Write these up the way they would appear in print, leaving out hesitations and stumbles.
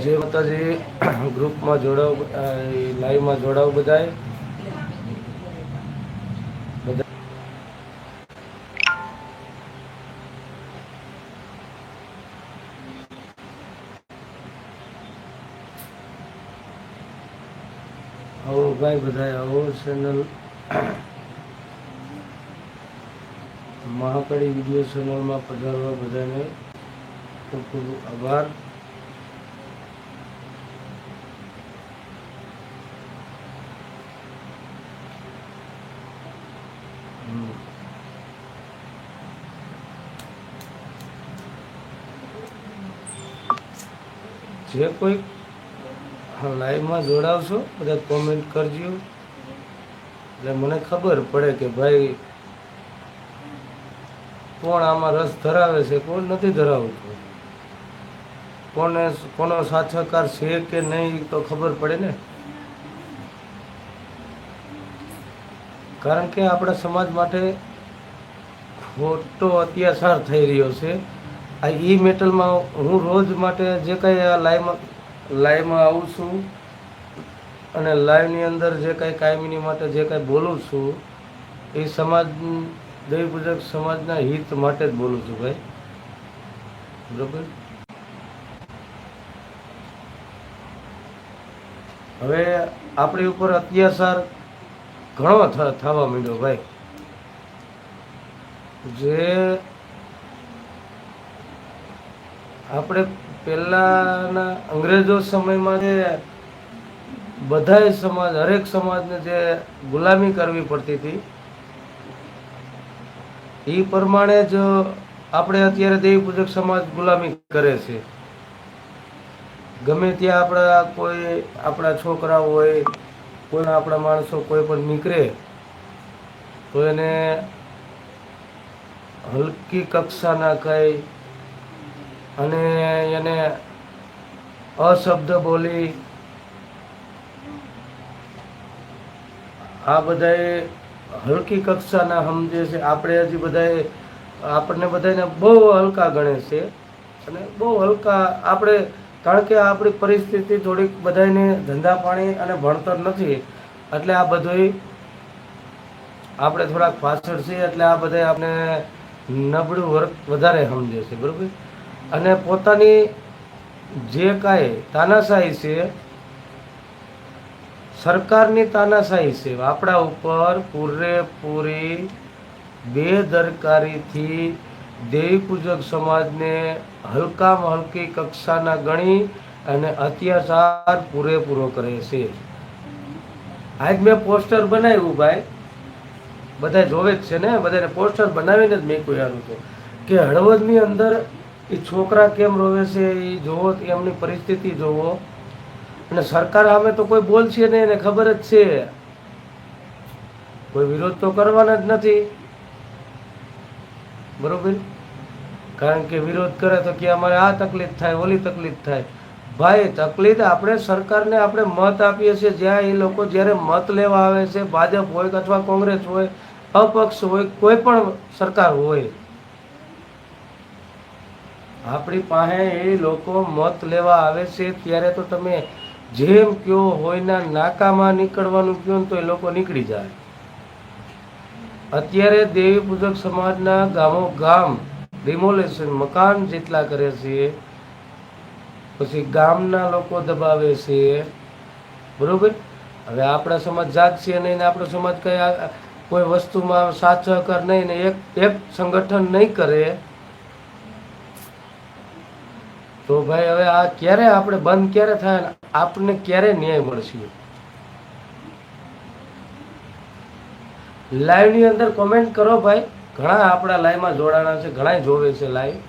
જે માતાજી ગ્રુપમાં જોડાવ, લાઈવમાં જોડાવ બધાય બધા. આવો ભાઈ, બધાય આવો. ચેનલ મહાકાળી વિડીયો ચેનલમાં પધારવા બધાને ખૂબ ખૂબ આભાર. જે કોઈ લાઈવમાં જોડાવશો બધા કોમેન્ટ કરજો, એટલે મને ખબર પડે કે ભાઈ કોણ આમાં રસ ધરાવે છે, કોણ નથી ધરાવતું, કોનો સાથ સહકાર છે કે નહીં, તો ખબર પડે ને. કારણ કે આપણા સમાજ માટે ખોટો અત્યાચાર થઈ રહ્યો છે. આ ઈ મેટલમાં હું રોજ માટે જે કંઈ આ લાઈવમાં આવું છું અને લાઈવની અંદર જે કંઈ કાયમીની માટે જે કંઈ બોલું છું, એ સમાજ, દેવી પૂજક સમાજના હિત માટે જ બોલું છું ભાઈ, બરોબર. હવે આપણી ઉપર અત્યાચાર ઘણો થવા માંડ્યો ભાઈ. જે આપણે પહેલાના અંગ્રેજો સમયમાં જે બધાય સમાજ, હરેક સમાજને જે ગુલામી કરવી પડતી હતી, એ પ્રમાણે જ આપણે અત્યારે દેવી પૂજક સમાજ ગુલામી કરે છે. ગમે ત્યાં આપણા છોકરા હોય, કોઈના આપણા માણસો કોઈ પણ નીકળે તો એને હલકી કક્ષાના કહી અને એને અશબ્દ બોલી, આ બધાએ હલકી કક્ષાના સમજે છે. આપણે હજી બધાએ આપણને બધાને બહુ હલકા ગણે છે અને બહુ હલકા આપણે, કારણ કે આપણી પરિસ્થિતિ થોડીક બધાને ધંધા પાણી અને ભણતર નથી, એટલે આ બધું આપણે થોડાક પાછળ છીએ, એટલે આ બધા આપણે નબળું વર્ક વધારે સમજે છે, બરાબર. અને પોતાની જે કાંઈ તાનાશાહી છે, સરકારની તાનાશાહી છે, આપણા ઉપર પૂરેપૂરી બેદરકારીથી દેવી પૂજક સમાજને હલકામાં હલકી કક્ષાના ગણી અને અત્યાચાર પૂરેપૂરો કરે છે. આજ મેં પોસ્ટર બનાવ્યું ભાઈ, બધા જોવે જ છે ને, બધાને પોસ્ટર બનાવીને જ મેં કોઈ આવ્યું હતું કે હળવદની અંદર એ છોકરા કેમ રોવે છે, એ જોવો, એમની પરિસ્થિતિ જોવો. અને સરકાર સામે તો કોઈ બોલશે નહીં, એને ખબર જ છે, કોઈ વિરોધ તો કરવાના જ નથી, બરોબર. કારણ કે વિરોધ કરે તો કે અમારે આ તકલીફ થાય, ઓલી તકલીફ થાય. ભાઈ, તકલીફ આપણે સરકારને આપણે મત આપીએ છીએ, જ્યાં એ લોકો જ્યારે મત લેવા આવે છે, ભાજપ હોય અથવા કોંગ્રેસ હોય, અપક્ષ હોય, કોઈ પણ સરકાર હોય, આપણી પાસે એ લોકો મત લેવા આવે છે ત્યારે તો તમે જેમ કયો હોયના નાકામાં નીકળવાનું કહો તો એ લોકો નીકળી જાય. અત્યારે દેવી પૂજક સમાજના ગામો ગામ ડિમોલેશન, મકાન જેટલા કરે છે, પછી ગામના લોકો દબાવે છે, બરોબર. હવે આપણા સમાજ જાત છે નહીં ને આપણો સમાજ કઈ કોઈ વસ્તુમાં સાથ સહકાર નહીં ને એક સંગઠન નહીં કરે, તો ભાઈ હવે આ ક્યારે આપણે બંધ ક્યારે થાય, આપણને ક્યારે ન્યાય મળશે? લાઈવ ની અંદર કોમેન્ટ કરો ભાઈ, ઘણા આપણા લાઈવમાં જોડાણા છે, ઘણા જોવે છે લાઈવ,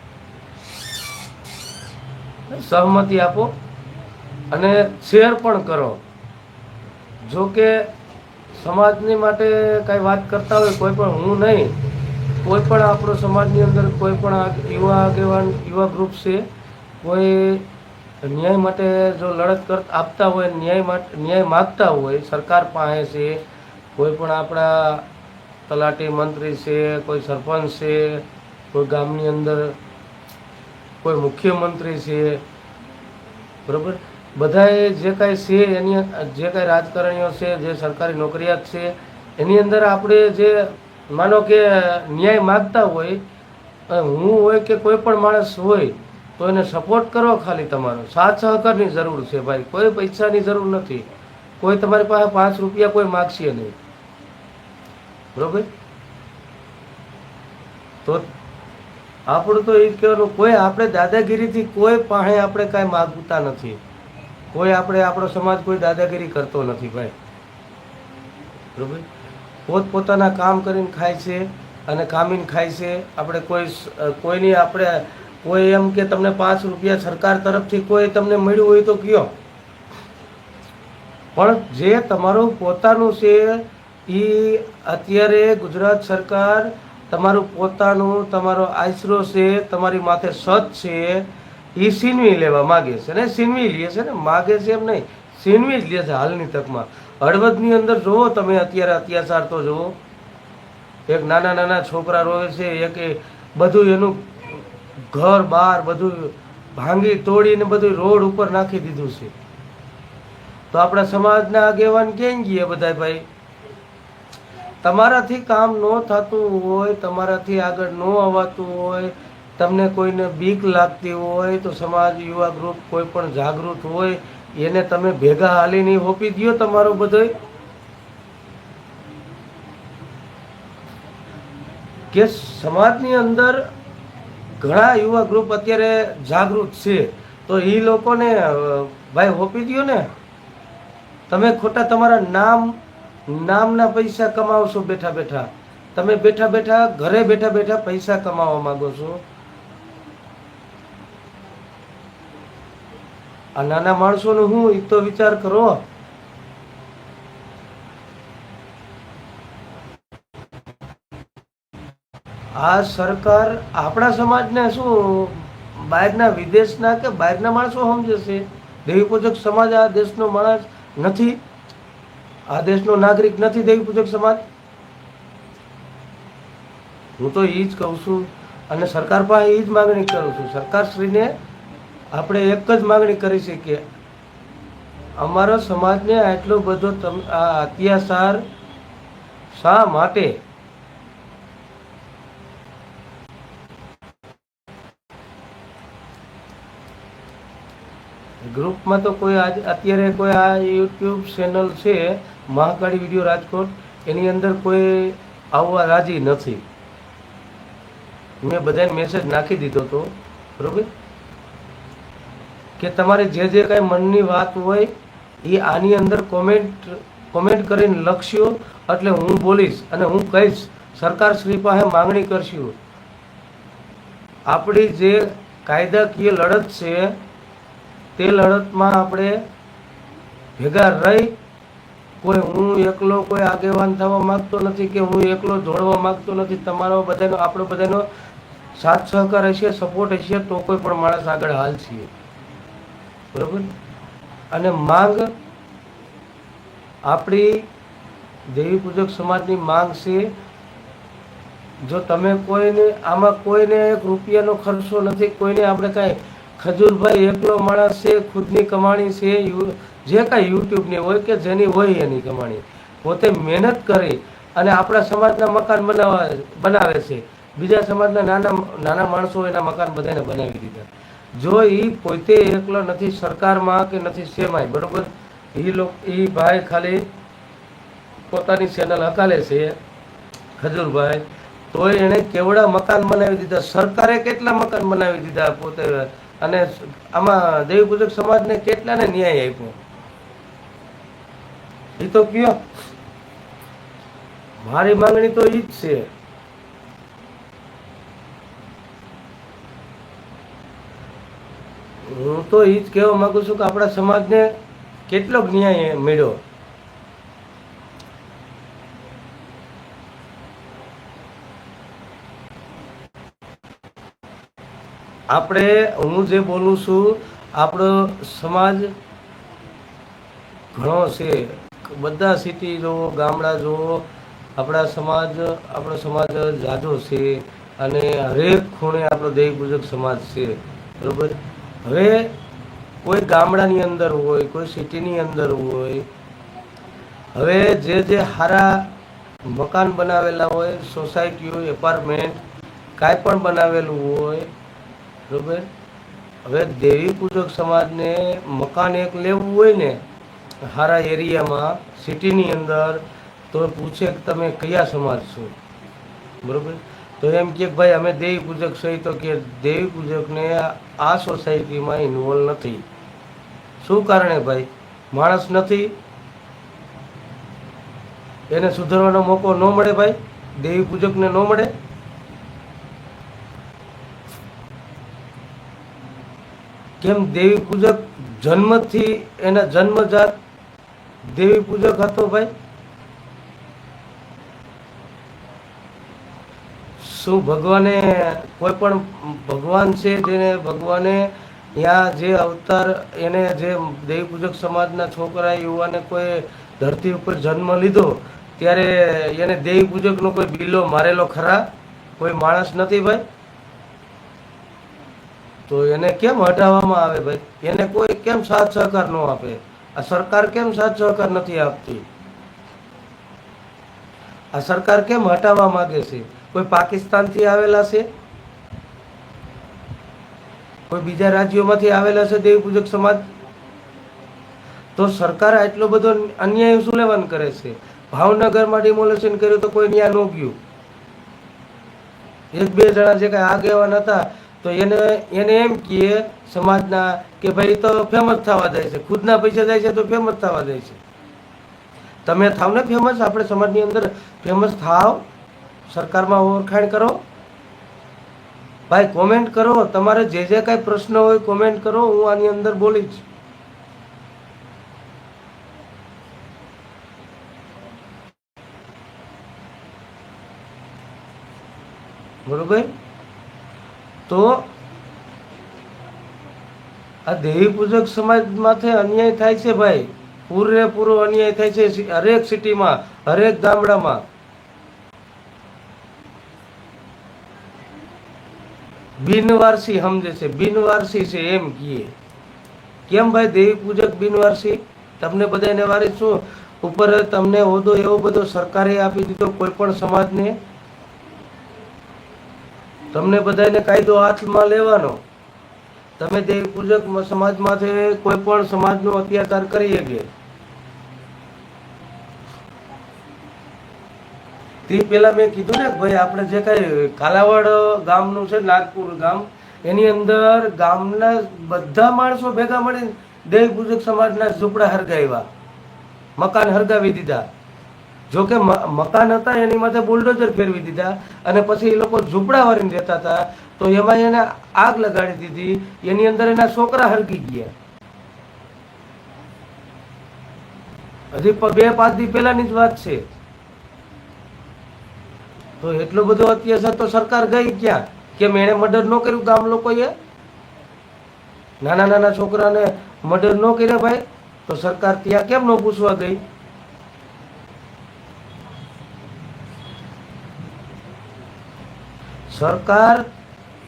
સહમતિ આપો અને શેર પણ કરો. જો કે સમાજની માટે કઈ વાત કરતા હોય કોઈ પણ, હું નહીં, કોઈ પણ આપણો સમાજની અંદર કોઈ પણ યુવા આગેવાન, યુવા ગ્રુપ છે, કોઈ ન્યાય માટે જો લડત આપતા હોય, ન્યાય માગતા હોય સરકાર પાસે છે, કોઈ પણ આપણા તલાટી મંત્રી છે, કોઈ સરપંચ છે, કોઈ ગામની અંદર કોઈ મુખ્યમંત્રી છે, બરાબર. બધાએ જે કાંઈ છે એની જે કાંઈ રાજકારણીઓ છે, જે સરકારી નોકરિયાત છે, એની અંદર આપણે જે માનો કે ન્યાય માગતા હોય, હું હોય કે કોઈ પણ માણસ હોય, તો એને સપોર્ટ કરો. ખાલી તમારો સાથ સહકારની જરૂર છે ભાઈ, કોઈ પૈસાની જરૂર નથી. કોઈ તમારી પાસે 5 રૂપિયા કોઈ માગશે નહીં, બરોબર. તો આપણું તો એ જ કહેવાનું, કોઈ આપણે દાદાગીરીથી કોઈ પાસે આપણે કાંઈ માગતા નથી. કોઈ આપણે આપણો સમાજ કોઈ દાદાગીરી કરતો નથી ભાઈ, બરોબર. પોતપોતાના કામ કરીને ખાય છે અને કામીને ખાય છે. આપણે કોઈની આપણે કોઈ એમ કે તમને 5 રૂપિયા સરકાર તરફથી કોઈ તમને મળ્યું હોય તો કયો, પણ જે તમારું પોતાનું છે એ અત્યારે ગુજરાત સરકાર તમારું પોતાનું, તમારો આશરો છે, તમારી માથે સત છે, એ છીનવી લેવા માગે છે ને છીનવી લે છે ને, માગે છે એમ નહીં, છીનવી જ લે છે હાલની તકમાં. હળવદની અંદર જુઓ તમે અત્યારે અત્યાચાર તો જુઓ, એક નાના નાના છોકરા રોવે છે, એક બધું એનું ઘર બાર બધું ભાંગી તોડીને બધું રોડ ઉપર નાખી દીધું છે. તો આપણા સમાજના આગેવાન ક્યાં ગયા બધા ભાઈ? તમારાથી કામ ન થતું હોય, તમારાથી આગળ ન અવાતું હોય, તમને કોઈને બીક લાગતી હોય, તો સમાજ યુવા ગ્રુપ કોઈ પણ જાગૃત હોય એને તમે ભેગા હાલીને હોપી દો તમારો બધો. કે સમાજની અંદર ઘણા યુવા ગ્રુપ અત્યારે જાગૃત છે, તો એ લોકોને ભાઈ હોપી દો ને. તમે ખોટા તમારા નામના પૈસા કમાવશો બેઠા બેઠા. તમે બેઠા બેઠા ઘરે બેઠા બેઠા પૈસા કમાવા માંગો છો. આ નાના માણસોનું હું એ તો વિચાર કરો. આ સરકાર આપણા સમાજને શું બહારના વિદેશના કે બહારના માણસો સમજે છે? દેવી પૂજક સમાજ આ દેશનો માણસ નથી, આ દેશનો નાગરિક નથી દેવી પૂજક સમાજ. હું તો એ જ કહું છું અને સરકાર પાસે એ જ માગણી કરું છું. સરકારશ્રીને આપણે એક જ માગણી કરી છે કે અમારા સમાજને આટલો બધો આ અત્યાચાર શા માટે? ગ્રુપમાં તો કોઈ અત્યારે કોઈ આ યુટ્યુબ ચેનલ છે મહાકાળી વિડીયો રાજકોટ, એની અંદર કોઈ આવવા રાજી નથી. મેં બધાને મેસેજ નાખી દીધો હતો, બરોબર, કે તમારે જે જે કાંઈ મનની વાત હોય એ આની અંદર કોમેન્ટ કરીને લખશો એટલે હું બોલીશ અને હું કહીશ. સરકારશ્રી પાસે માંગણી કરશું. આપણી જે કાયદાકીય લડત છે તે લડતમાં આપણે ભેગા રહી, કોઈ હું એકલો કોઈ આગેવાન થવા માગતો નથી કે હું એકલો જોડવા માગતો નથી. તમારો બધાનો આપણો બધાનો સાથ સહકાર હશે, સપોર્ટ હશે તો કોઈ પણ માણસ આગળ હાલ છીએ, બરોબર. અને માંગ આપણી દેવી પૂજક સમાજની માંગ છે. જો તમે કોઈને આમાં કોઈને 1 રૂપિયાનો ખર્ચો નથી, કોઈને આપણે કાંઈ ખજૂરભાઈ એકલો માણસ છે, ખુદની કમાણી છે, જે કાંઈ યુટ્યુબની હોય કે જેની હોય એની કમાણી, પોતે મહેનત કરી અને આપણા સમાજના મકાન બનાવે છે. બીજા સમાજના નાના માણસો એના મકાન બધાને બનાવી દીધા. જો એ પોતે એકલો નથી સરકારમાં કે નથી શેમાય, બરોબર, એ ભાઈ ખાલી પોતાની ચેનલ હકાલે છે ખજૂરભાઈ, તોય એણે કેવડા મકાન બનાવી દીધા. સરકારે કેટલા મકાન બનાવી દીધા પોતે, અને આમાં દેવી પૂજક સમાજને કેટલાને ન્યાય આપ્યો એ તો કયો. મારી માંગણી તો ઈ જ છે. હું તો ઈ જ કહેવા માંગુ છું કે આપણા સમાજને કેટલો ન્યાય મળ્યો. આપણે હું જે બોલું છું, આપણો સમાજ ઘણો છે. બધા સિટી જુઓ, ગામડા જુઓ, આપણો સમાજ જાજો છે અને હરેક ખૂણે આપણો દેવી પૂજક સમાજ છે, બરોબર. હવે કોઈ ગામડાની અંદર હોય, કોઈ સિટીની અંદર હોય, હવે જે સારા મકાન બનાવેલા હોય, સોસાયટીઓ, એપાર્ટમેન્ટ કાંઈ પણ બનાવેલું હોય, બરોબર. હવે દેવી પૂજક સમાજને મકાન એક લેવું હોય ને સારા એરિયામાં, સિટીની અંદર, તો પૂછે કે તમે કયા સમાજ છો, બરોબર. તો એમ કે ભાઈ અમે દેવી પૂજક છીએ, તો કે દેવી પૂજકને આ સોસાયટીમાં ઇન્વોલ્વ નથી. શું કારણે ભાઈ? માણસ નથી, એને સુધારવાનો મોકો ન મળે ભાઈ, દેવી પૂજકને ન મળે. કેમ? દેવી પૂજક જન્મથી, એના જન્મજાત દેવી પૂજક હતો ભાઈ. શું ભગવાને, કોઈ પણ ભગવાન છે જેને ભગવાને ત્યાં જે અવતાર, એને જે દેવી પૂજક સમાજના છોકરા યુવાને કોઈ ધરતી ઉપર જન્મ લીધો ત્યારે એને દેવી પૂજકનો કોઈ બિલ્લો મારેલો ખરા? કોઈ માણસ નથી ભાઈ. તો એને કેમ હટાવવામાં આવે ભાઈ? એને કોઈ કેમ સાથ સહકાર ન આપે? આ સરકાર કેમ સાથ સહકાર નથી આપતી? આ સરકાર કેમ હટાવવા માંગે છે? કોઈ પાકિસ્તાનથી આવેલા છે? કોઈ બીજા રાજ્યોમાંથી આવેલા છે દેવી પૂજક સમાજ? તો સરકાર આટલો બધો અન્યાય શું લેવાનું કરે છે? ભાવનગરમાં ડિમોલેશન કર્યું તો કોઈ ન્યા ન ગયું. એક બે જણા જે કઈ આગેવાન હતા તો એને એમ કહે સમાજના કે ભાઈ તો ફેમસ થવા જાય છે, ખુદના પૈસા જાય છે તો ફેમસ થવા જાય છે. તમે થાવ ને ફેમસ, આપણે સમાજની અંદર ફેમસ થાવ, સરકારમાં ઓળખાણ કરો ભાઈ. કોમેન્ટ કરો, તમારે જે કાંઈ પ્રશ્ન હોય કોમેન્ટ કરો, હું આની અંદર બોલીશ. બરોબર. તો આ દેવી પૂજક સમાજ માથે અન્યાય થાય છે ભાઈ, પૂરેપૂરો અન્યાય થાય છે. હરેક સિટીમાં, હરેક ગામડામાં. બિનવારસી સમજે છે, બિનવારસી છે એમ કીએ. કેમ ભાઈ દેવી પૂજક બિનવારસી? તમને બધાને વારે શું ઉપર તમને હોદ્દો એવો બધો સરકારે આપી દીધો, કોઈ પણ સમાજને? તમને બધાને કાયદો હાથમાં લેવાનો. તમે દેવી પૂજક સમાજમાંથી કોઈ પણ સમાજનો અત્યાચાર કરી શકે. તે પેલા મેં કીધું ને ભાઈ, આપણે જે કઈ કાલાવડ ગામનું છે, નાગપુર ગામ, એની અંદર ગામના બધા માણસો ભેગા મળીને દેવી પૂજક સમાજના ઝૂંપડા હરગાવ્યા, મકાન હરગાવી દીધા. જોકે મકાન હતા એની માથે બુલડોઝર ફેરવી દીધા અને પછી એ લોકો ઝૂંપડા વાળીને રહેતા હતા, તો એમાં એને આગ લગાડી દીધી. એની અંદર એના છોકરા હરગી ગયા. હજી 2-5 દી પહેલાની જ વાત છે. તો એટલો બધો અત્યાચાર તો સરકાર ગઈ ક્યાં? કેમ એને મર્ડર ન કર્યું ગામ લોકોએ? નાના નાના છોકરાને મર્ડર ન કર્યા ભાઈ? તો સરકાર ત્યાં કેમ ન પૂછવા ગઈ? સરકાર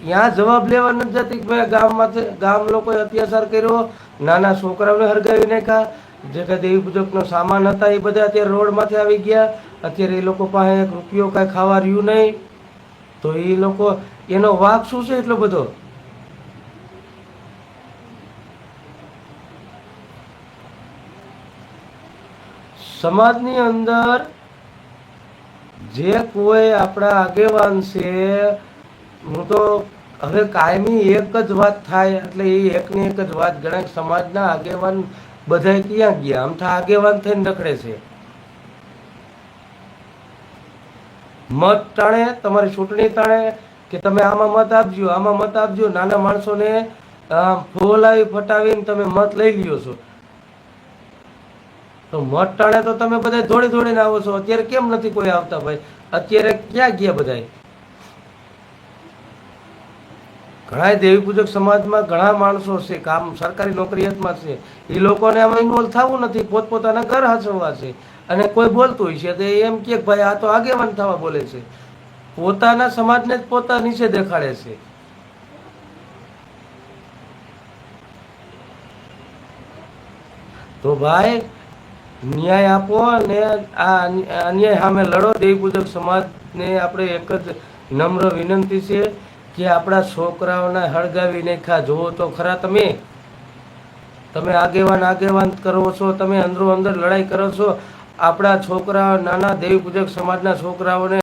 ત્યાં જવાબ લેવા નથી જતી કે ભાઈ ગામમાંથી ગામ લોકોએ અત્યાચાર કર્યો, નાના છોકરાઓને હરગાવી નાખ્યા, જે કઈ દેવી પૂજકનો સામાન હતા એ બધા અત્યારે રોડમાંથી આવી ગયા. અત્યારે એ લોકો પાસે 1 રૂપિયો કાંઈ ખાવા રહ્યું નહીં. તો એ લોકો, એનો વાંક શું છે એટલો બધો? સમાજની અંદર જે કોઈ આપણા આગેવાન છે, હું તો હવે કાયમી એક જ વાત થાય એટલે એ એકની એક જ વાત ગણાય. સમાજના આગેવાન બધા ક્યાં ગયા? આમ તો આગેવાન થઈને રખડે છે. મત ટાણે, તમારી ચૂંટણી ટાણે કે તમે આમાં મત આપજો, આમાં મત આપજો. નાના માણસોને ફોલાવી ફટાવીને તમે મત લઈ લ્યો છો. તો મત ટાણે તો તમે બધા દોડી દોડીને આવો છો. અત્યારે કેમ નથી કોઈ આવતા ભાઈ? અત્યારે ક્યાં ગયા બધા? ઘણા દેવી પૂજક સમાજમાં ઘણા માણસો છે, કામ સરકારી નોકરિયાતમાં છે, એ લોકોને આમાં ઇન્વોલ્વ થવું નથી, પોતપોતાના ઘર હાચવવા છે. અને કોઈ બોલતું હોય છે તો એમ કે ભાઈ આ તો આગેવાન થવા બોલે છે. પોતાના સમાજને જ પોતા નીચે દેખાડે છે. તો ભાઈ ન્યાય આપો અને આ અન્યાય સામે લડો. દેવી પૂજક સમાજને આપણે એક જ નમ્ર વિનંતી છે કે આપણા છોકરાઓને હળગાવી નાખ્યા. જુઓ તો ખરા તમે આગેવાન કરો છો, તમે અંદરો અંદર લડાઈ કરો છો. આપણા છોકરા નાના દેવી પૂજક સમાજના છોકરાઓને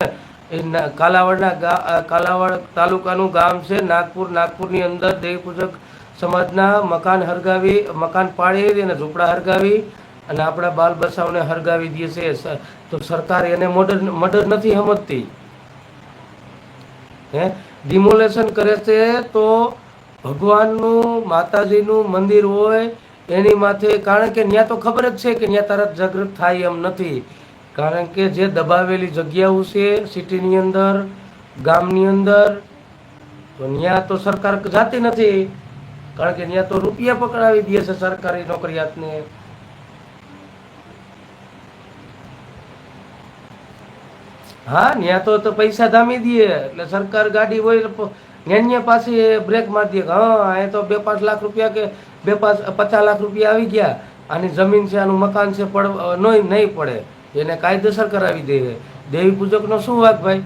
કાલાવાડ તાલુકાનું ગામ છે નાગપુરની અંદર દેવી પૂજક સમાજના મકાન પાડી અને ઝૂંપડા હરગાવી અને આપણા બાલ બચ્ચાઓને હરગાવી દે છે. તો સરકાર એને મર્ડર નથી સમજતી, ડિમોલેશન કરે છે. તો ભગવાનનું માતાજીનું મંદિર હોય એની માથે, કારણ કે ત્યાં તો ખબર જ છે કે ત્યાં તરત જાગૃત થાય એમ નથી. કારણ કે જે દબાવેલી જગ્યાઓ છે સિટીની અંદર, ગામની અંદર, તો ત્યાં તો સરકાર જાતી નથી. કારણ કે ત્યાં તો રૂપિયા પકડાવી દે છે સરકારી નોકરિયાતને. હા, ત્યાં તો પૈસા ધામી દે એટલે સરકાર ગાડી હોય ન્યા પાસે બ્રેક મારી દે. હા, એ તો 2-5 લાખ રૂપિયા કે 50 લાખ રૂપિયા આવી ગયા, આની જમીન છે, આનું મકાન છે, નહીં પડે, એને કાયદેસર કરાવી દે. દેવી પૂજકનો શું વાંક ભાઈ?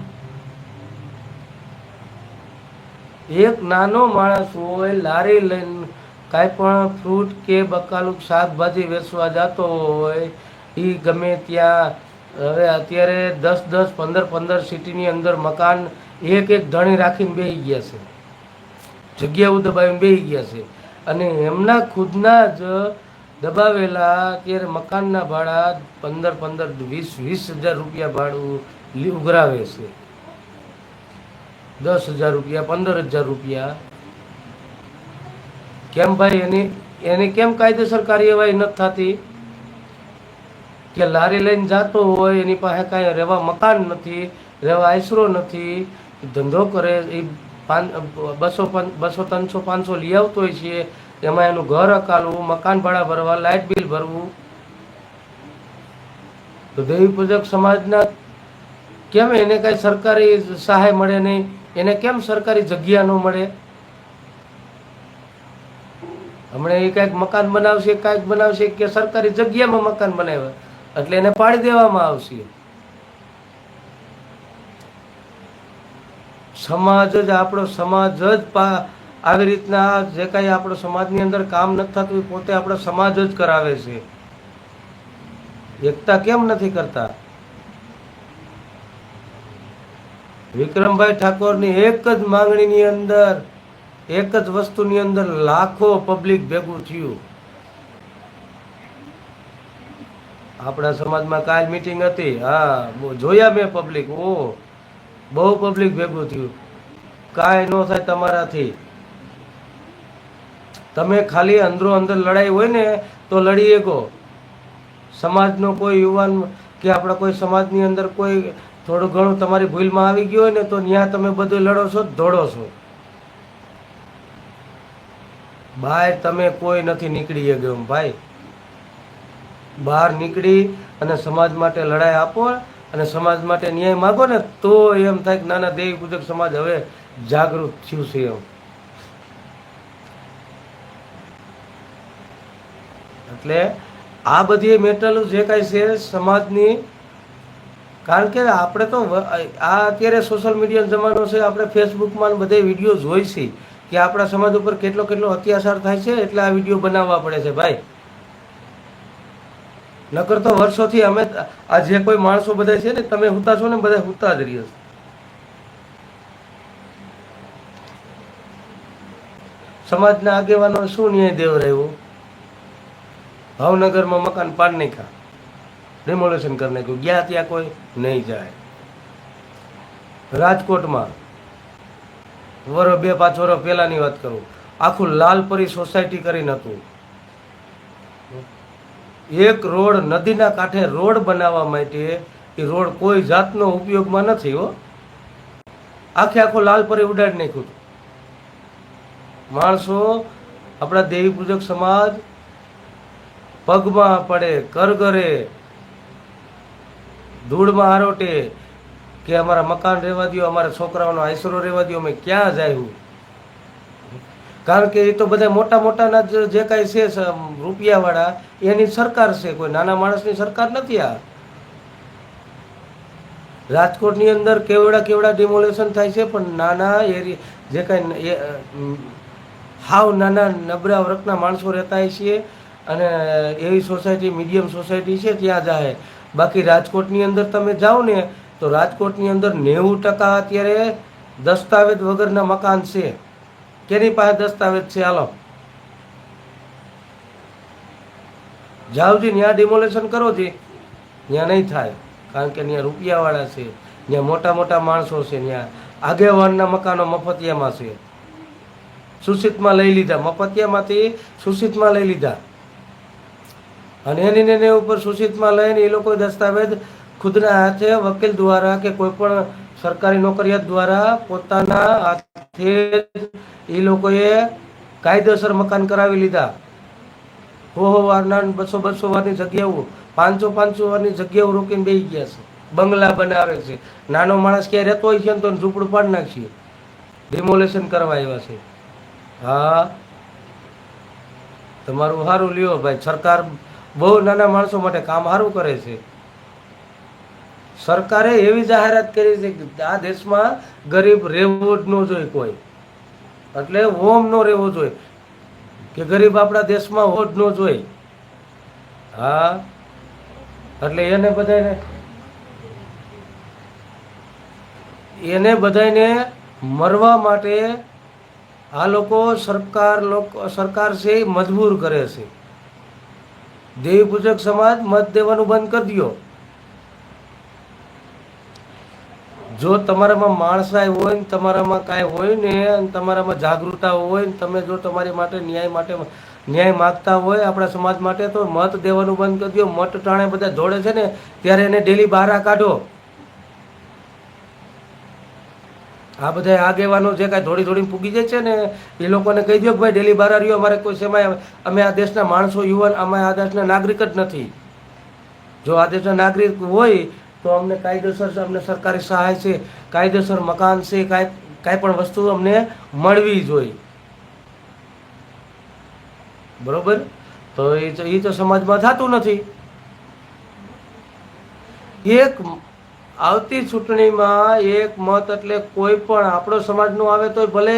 એક નાનો માણસ હોય, લારી લઈને કાંઈ પણ ફ્રૂટ કે બકાલું શાકભાજી વેચવા જતો હોય, એ ગમે ત્યાં. હવે અત્યારે 10-10, 15-15 સિટીની અંદર મકાન એક ધણી રાખીને બેસી ગયા છે, જગ્યાઓ દબાવીને બેસી ગયા છે. અને એમના ખુદના જ દબાવેલા અત્યારે મકાનના ભાડા 15-20 હજાર રૂપિયા ભાડું ઉઘરાવે છે. 10,000 રૂપિયા, 15,000 રૂપિયા. કેમ ભાઈ? એની કેમ કાયદેસર કાર્યવાહી નથી થતી? કે લારી લઈને જતો હોય, એની પાસે કાંઈ રહેવા મકાન નથી, રહેવા આશરો નથી, ધંધો કરે, એ 200, 300, 500 લઈ આવતો હોય છે, એમાં એનું ઘર અકાલવું, મકાન ભાડા ભરવા, લાઇટ બિલ ભરવું. તો દેવી પૂજક સમાજના કેમ એને કાંઈ સરકારી સહાય મળે નહીં? એને કેમ સરકારી જગ્યા ન મળે? હમણાં એ કાંઈક મકાન બનાવશે, કાંઈક બનાવશે કે સરકારી જગ્યામાં મકાન બનાવે એટલે એને પાડી દેવામાં આવશે. સમાજ જ આપણો સમાજ જ આવી રીતના જે કાંઈ આપણો સમાજની અંદર કામ નથી થતું પોતે આપણો સમાજ જ કરાવે છે. એકતા કેમ નથી કરતા? વિક્રમભાઈ ઠાકોરની એક જ માંગણીની અંદર, એક જ વસ્તુની અંદર લાખો પબ્લિક ભેગું થયું. આપણા સમાજમાં કાલ મીટિંગ હતી, હા જોયા મેં પબ્લિક, બહુ પબ્લિક ભેગું થયું. કાંઈ ન થાય તમારાથી. તમે ખાલી અંદરો અંદર લડાઈ હોય ને તો લડી શકો. સમાજનો કોઈ યુવાન કે આપણા કોઈ સમાજની અંદર કોઈ થોડું ઘણું તમારી ભૂલમાં આવી ગયું હોય ને તો ત્યાં તમે બધું લડો છો, દોડો છો. બહાર તમે કોઈ નથી નીકળી ગયો ભાઈ. બહાર નીકળી અને સમાજ માટે લડાઈ આપો અને સમાજ માટે ન્યાય માગો ને તો એમ થાય કે નાના દેવી પૂજક સમાજ હવે જાગૃત થયું છે એમ. એટલે આ બધી મેટલો જે કાંઈ છે સમાજની, કારણ કે આપણે તો આ અત્યારે સોશિયલ મીડિયાનો જમાનો છે, આપણે ફેસબુકમાં બધે વિડીયો જોઈ છે કે આપણા સમાજ ઉપર કેટલો અત્યાચાર થાય છે, એટલે આ વિડીયો બનાવવા પડે છે ભાઈ. નકર તો વર્ષોથી અમે આ જે કોઈ માણસો બધા છે ને, તમે હુતા છો ને, બધા હુતા જ રહ્યો. સમાજના આગેવાનો શું ન્યાય દેવ રહ્યો? ભાવનગરમાં મકાન પાડ નાખ્યા, ડિમોલેશન કરી નાખ્યું, ગયા ત્યાં કોઈ નહીં જાય. રાજકોટમાં 2-5 વર્ષ પહેલાની વાત કરું, આખું લાલપરી સોસાયટી કરીને હતું. એક રોડ નદીના કાંઠે રોડ બનાવવા માટે, એ રોડ કોઈ જાતનો ઉપયોગમાં નથી હો, આખો લાલપરી ઉડાડી નાખ્યું. માણસો આપણા દેવી પૂજક સમાજ પગમાં પડે, કરગરે, ધૂળમાં આરોટે કે અમારા મકાન રહેવા દો, અમારા છોકરાઓનો આશરો રહેવા દો, અમે ક્યાં જાય? કારણ કે એ તો બધા મોટા મોટાના જે કાંઈ છે રૂપિયાવાળા એની સરકાર છે, કોઈ નાના માણસની સરકાર નથી. આ રાજકોટની અંદર કેવડા ડિમોલેશન થાય છે, પણ નાના એરિયા જે કાંઈ હાવ નાના નબળા વર્ગના માણસો રહેતા છીએ અને એવી સોસાયટી મીડિયમ સોસાયટી છે ત્યાં જાય. બાકી રાજકોટની અંદર તમે જાઓ ને તો રાજકોટની અંદર 90% અત્યારે દસ્તાવેજ વગરના મકાન છે. કેની પાસે દસ્તાવેજ છે? હાલો જાવજી, ત્યાં ડિમોલેશન કરો જી, ત્યાં નહીં થાય. કારણ કે ત્યાં રૂપિયાવાળા છે, ત્યાં મોટા મોટા માણસો છે, ત્યાં આગેવાનના મકાનો મફતિયામાં છે. સુશીતમાં લઈ લીધા, મફતિયામાંથી સુશીતમાં લઈ લીધા, અને એની ઉપર સુશીતમાં લઈને એ લોકો દસ્તાવેજ ખુદના હાથે વકીલ દ્વારા કે કોઈ પણ સરકારી નોકરિયાત દ્વારા પોતાના હાથે એ લોકોએ કાયદેસર મકાન કરાવી લીધા. 100 વારના 200 વારની જગ્યાઓ, 500 વારની જગ્યાઓ રોકીને બેસી ગયા છે, બંગલા બનાવે છે. નાનો માણસ ક્યાં રહેતો હોય છે ને તો ઝૂંપડું પાડી નાખીએ, ડિમોલેશન કરવા આવ્યા છે. હા, તમારું સારું લ્યો ભાઈ, સરકાર બહુ નાના માણસો માટે કામ સારું કરે છે. સરકારે એવી જાહેરાત કરી છે કે આ દેશમાં ગરીબ રહેવો જ ન જોઈએ કોઈ, એટલે ઓમ ન રહેવો જોઈએ કે ગરીબ આપણા દેશમાં હોવો જ ન જોઈએ. હા, એટલે એને બધાને મરવા માટે આ લોકો સરકાર છે એ મજબૂર કરે છે. દેવી પૂજક સમાજ મત દેવાનું બંધ કરી દો. જો તમારામાં માણસાઈ હોય ને, તમારામાં કાંઈ હોય ને, તમારામાં જાગૃતતા હોય ને, તમે જો તમારી માટે ન્યાય માગતા હોય આપણા સમાજ માટે, તો મત દેવાનું બંધ કરી દો. મત ટાણે બધા જોડે છે ને ત્યારે એને ડેલી બહાર કાઢો. આ બધા આગેવાનો જે કાંઈ થોડી પૂગી જાય છે ને એ લોકોને કહી દો કે ભાઈ ડેલી બહાર રહ્યો, અમારે કોઈ સેમાં, અમે આ દેશના માણસો, યુવાન, અમે આ દેશના નાગરિક જ નથી. જો આ દેશના નાગરિક હોય તો અમને કાયદેસર, અમને સરકારી સહાય છે, કાયદેસર મકાન છે, કાંઈ પણ વસ્તુ અમને મળવી જોઈએ. બરોબર? તો એ તો સમાજમાં થતું નથી. એક આવતી ચૂંટણીમાં એક મત એટલે કોઈ પણ આપણો સમાજનો આવે તો ભલે,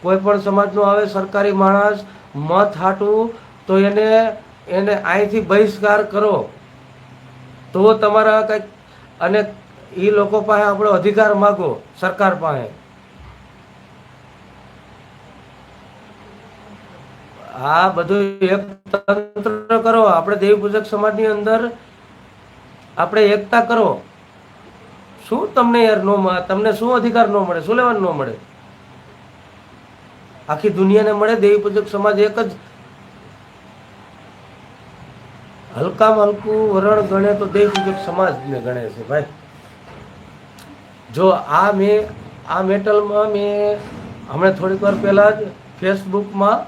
કોઈ પણ સમાજનો આવે સરકારી માણસ મત હાટું, તો એને અહીંથી બહિષ્કાર કરો તો તમારા કંઈક, અને એ લોકો પાસે આપણો અધિકાર માગો સરકાર પાસે. આ બધું એક તંત્ર કરો. આપણે દેવી પૂજક સમાજની અંદર આપણે એકતા કરો. શું તમને યાર તમને શું અધિકાર ન મળે? શું લેવાનું ન મળે? આખી દુનિયાને મળે. દેવી પૂજક સમાજ એક જ હલકામાં હલકું વરણ ગણે તો દેવી પૂજક સમાજને ગણે છે ભાઈ. જો આ મેટલમાં મેં હમણાં થોડીક વાર પહેલાં જ ફેસબુકમાં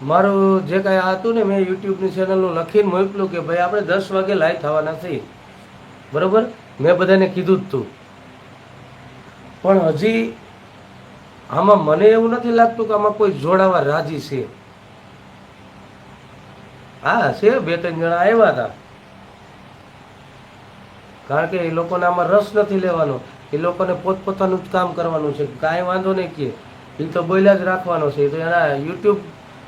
મારું જે કાંઈ હતું ને, મેં યુટ્યુબની ચેનલનું લખીને મોકલ્યું કે ભાઈ આપણે 10 વાગે લાઈવ થવાના છીએ. બરાબર? મેં બધાને કીધું જ તું, પણ હજી આમાં મને એવું નથી લાગતું કે આમાં કોઈ જોડાવા રાજી છે. હા છે, 2-3 જણા આવ્યા હતા, કારણ કે એ લોકોને આમાં રસ નથી લેવાનો. એ લોકોને પોતપોતાનું જ કામ કરવાનું છે. કાંઈ વાંધો નહીં કે એ તો બોલ્યા જ રાખવાનો છે. તો એના યુટ્યુબ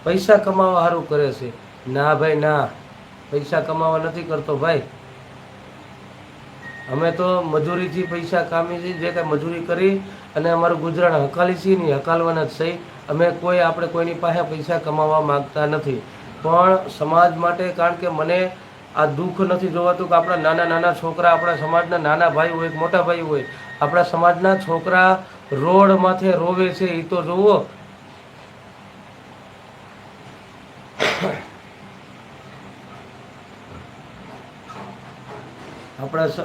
પૈસા કમાવા સારું કરે છે. ના ભાઈ ના, પૈસા કમાવા નથી કરતો ભાઈ. અમે તો મજૂરીથી પૈસા કામી છીએ, જે કાંઈ મજૂરી કરી અને અમારું ગુજરાન હકાલી છીએ નહીં, હકાલવાના જ સહી. આપણે કોઈની પાસે પૈસા કમાવા માગતા નથી, પણ સમાજ માટે. કારણ કે મને આ દુઃખ નથી જોવાતું કે આપણા નાના છોકરા, આપણા સમાજના નાના ભાઈ હોય, મોટા ભાઈ હોય, આપણા સમાજના છોકરા રોડ માથે રોવે છે. એ તો જોવો.